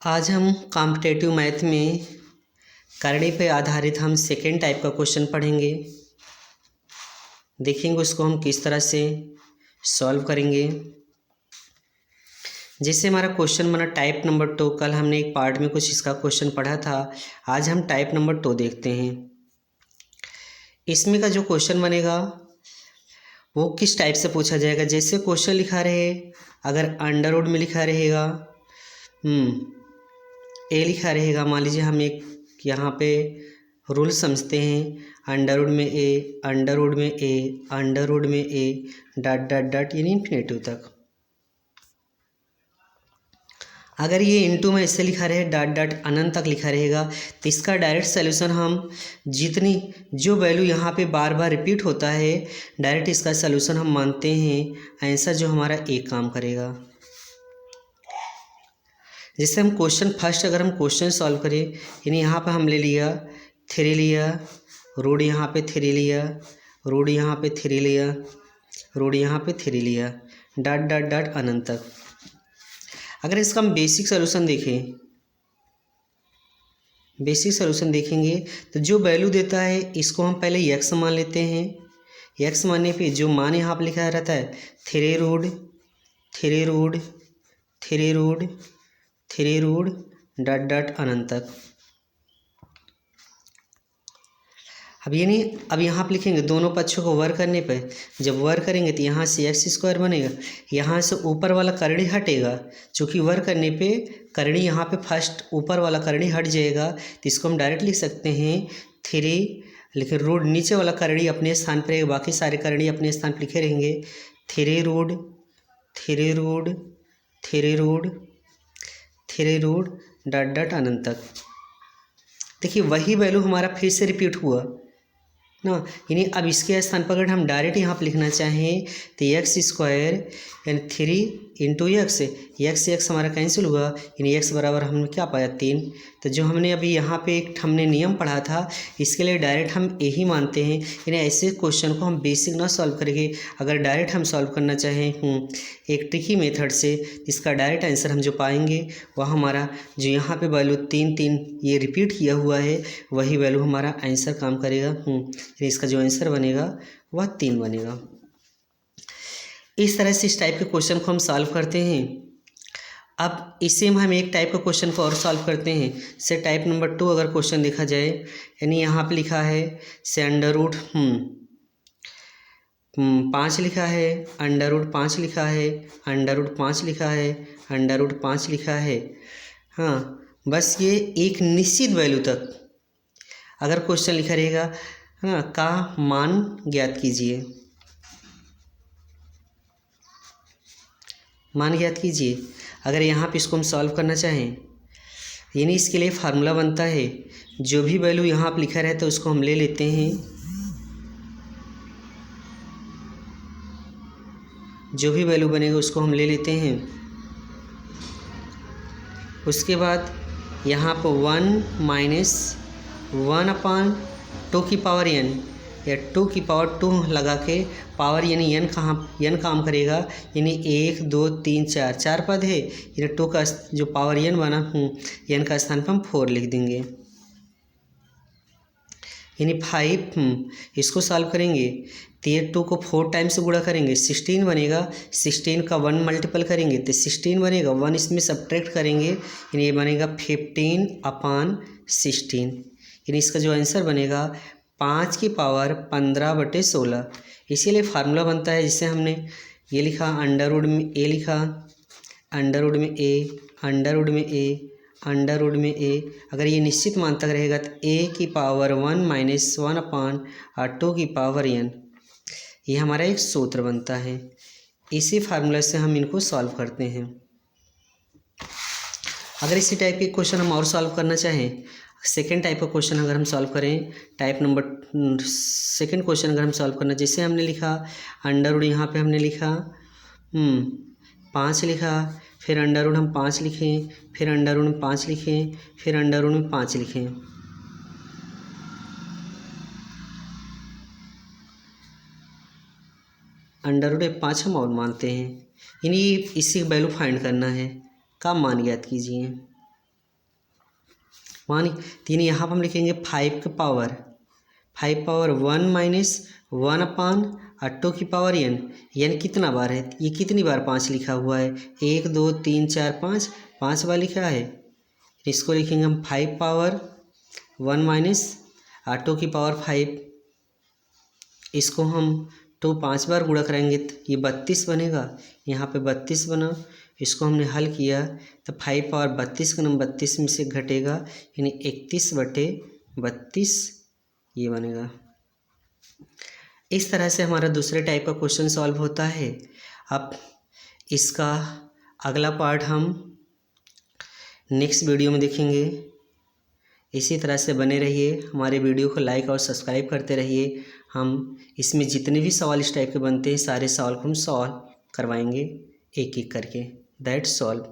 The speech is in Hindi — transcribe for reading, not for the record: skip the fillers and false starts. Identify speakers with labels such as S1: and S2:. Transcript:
S1: आज हम कॉम्पिटेटिव मैथ में करने पे आधारित हम सेकेंड टाइप का क्वेश्चन पढ़ेंगे। देखेंगे उसको हम किस तरह से सॉल्व करेंगे। जैसे हमारा क्वेश्चन बना टाइप नंबर 2। कल हमने एक पार्ट में कुछ इसका क्वेश्चन पढ़ा था। आज हम टाइप नंबर 2 देखते हैं। इसमें का जो क्वेश्चन बनेगा वो किस टाइप से पूछा जाएगा। जैसे क्वेश्चन लिखा रहे, अगर अंडर रूट में लिखा रहेगा ए लिखा रहेगा, मान लीजिए हम एक यहाँ पे रूल समझते हैं, अंडर रूट में ए, अंडर रूट में ए, अंडर रूट में ए, डॉट डॉट डॉट यानी इन्फिनेटिव तक। अगर ये इनटू में ऐसे लिखा रहे, डॉट डॉट अनंत तक लिखा रहेगा, तो इसका डायरेक्ट सॉल्यूशन हम जितनी जो वैल्यू यहाँ पे बार बार रिपीट होता है, डायरेक्ट इसका सॉल्यूशन हम मानते हैं आंसर जो हमारा ए काम करेगा। जैसे हम क्वेश्चन फर्स्ट अगर हम क्वेश्चन सॉल्व करें, यानी यहाँ पे हम ले लिया 3 लिया, रूट यहाँ पे 3 लिया, रूट यहाँ पे 3 लिया, रूट यहाँ पे 3 लिया, डॉट डॉट डॉट अनंत तक। अगर इसका हम बेसिक सॉल्यूशन देखें, बेसिक सॉल्यूशन देखेंगे तो जो वैल्यू देता है इसको हम पहले यक्स मान लेते हैं। यक्स मानने पे जो मान यहाँ पर लिखा रहता है 3 root 3 root 3 root 3 root dot dot अनंत तक। अब यानी अब यहाँ पे लिखेंगे दोनों पक्षों को वर्ग करने पर, जब वर्ग करेंगे तो यहाँ से एक्स स्क्वायर बनेगा, यहाँ से ऊपर वाला करणी हटेगा, चूँकि वर्ग करने पे करणी यहाँ पे फर्स्ट ऊपर वाला करणी हट जाएगा, तो इसको हम डायरेक्ट लिख सकते हैं 3, लेकिन रूट नीचे वाला करणी अपने स्थान पर रहेगा, बाकी सारे करणी अपने स्थान पर लिखे रहेंगे। 3 root 3 root 3 root 3 root dot dot अनंत तक। देखिए वही वैल्यू हमारा फिर से रिपीट हुआ ना, यानी अब इसके स्थान पर अगर हम डायरेक्ट यहाँ पर लिखना चाहें तो एक्स स्क्वायर यानी 3 इंटू एक्स, एक्स एक्स हमारा कैंसिल हुआ, यानी एक्स बराबर हमने क्या पाया 3। तो जो हमने अभी यहाँ पे एक हमने नियम पढ़ा था, इसके लिए डायरेक्ट हम यही मानते हैं। यानी ऐसे क्वेश्चन को हम बेसिक ना सॉल्व करेंगे, अगर डायरेक्ट हम सॉल्व करना चाहें एक ट्रिकी मेथड से, इसका डायरेक्ट आंसर हम जो पाएंगे वह हमारा जो यहाँ पे वैल्यू 3 3 ये रिपीट किया हुआ है, वही वैल्यू हमारा आंसर काम करेगा। इसका जो आंसर बनेगा वह 3 बनेगा। इस तरह से इस टाइप के क्वेश्चन को हम सॉल्व करते हैं। अब इसी में हम एक टाइप का क्वेश्चन को और सॉल्व करते हैं। से टाइप नंबर 2 अगर क्वेश्चन देखा जाए, यानी यहाँ पे लिखा है से अंडर रूट 5 लिखा है, अंडर रूट 5 लिखा है, अंडर रूट 5 लिखा है, अंडर रूट 5 लिखा है। हाँ, बस ये एक निश्चित वैल्यू तक अगर क्वेश्चन लिखा रहेगा का मान ज्ञात कीजिए, मान ज्ञात कीजिए। अगर यहाँ पे इसको हम सॉल्व करना चाहें, यानी इसके लिए फार्मूला बनता है, जो भी वैल्यू यहाँ पे लिखा रहता है उसको हम ले लेते हैं, जो भी वैल्यू बनेगा उसको हम ले लेते हैं। उसके बाद यहाँ पर 1 माइनस 1/2 की पावर n या 2 की पावर 2 लगा के पावर यानी n काम करेगा, यानी 1 2 3 4 4 पद है, यानी 2 का जो पावर n बना n का स्थान पर हम 4 लिख देंगे, यानी 5। इसको सॉल्व करेंगे तो ये 2 को 4 टाइम्स से गुणा करेंगे 16 बनेगा, 16 का 1 मल्टीपल करेंगे तो 16 बनेगा, 1 इसमें सब्ट्रैक्ट करेंगे यानी ये बनेगा 15/16, यानी इसका जो आंसर बनेगा 5 की पावर 15/16। इसीलिए फार्मूला बनता है, जिससे हमने ये लिखा अंडर रूट में ए लिखा, अंडर रूट में ए, अंडर रूट में ए, अंडर रूट में ए। अगर ये निश्चित मान तक रहेगा तो ए की पावर 1 माइनस 1/2 की पावर n, ये हमारा एक सूत्र बनता है। इसी फार्मूला से हम इनको सॉल्व करते हैं। अगर इसी टाइप के क्वेश्चन हम और सॉल्व करना चाहें, सेकेंड टाइप का क्वेश्चन अगर हम सॉल्व करें, टाइप नंबर सेकेंड क्वेश्चन अगर हम सॉल्व करना, जैसे हमने लिखा अंडर रूट यहाँ पे हमने लिखा 5 लिखा, फिर अंडर रूट हम 5 लिखें, फिर अंडर रूट में 5 लिखें, फिर अंडर रूट में 5 लिखें। अंडर रूट 5 हम और मानते हैं, यानी इसी वैल्यू फाइंड करना है, का मान ज्ञात कीजिए। मान तीन यहाँ पर हम लिखेंगे 5 का पावर 1 माइनस 1/2 की पावर n कितना बार है, ये कितनी बार 5 लिखा हुआ है, 1 2 3 4 5 बार लिखा है। इसको लिखेंगे हम 5 पावर 1 माइनस 2 की पावर 5, इसको हम 5 बार गुणा करेंगे तो ये 32 बनेगा, यहाँ पे 32 बना। इसको हमने हल किया तो 5 पावर 32 का नंबर 32 में से घटेगा, यानी 31/32 ये बनेगा। इस तरह से हमारा दूसरे टाइप का क्वेश्चन सॉल्व होता है। अब इसका अगला पार्ट हम नेक्स्ट वीडियो में देखेंगे। इसी तरह से बने रहिए, हमारे वीडियो को लाइक और सब्सक्राइब करते रहिए। हम इसमें जितने भी सवाल इस टाइप के बनते हैं सारे सवाल को हम सॉल्व करवाएंगे एक एक करके। That's all.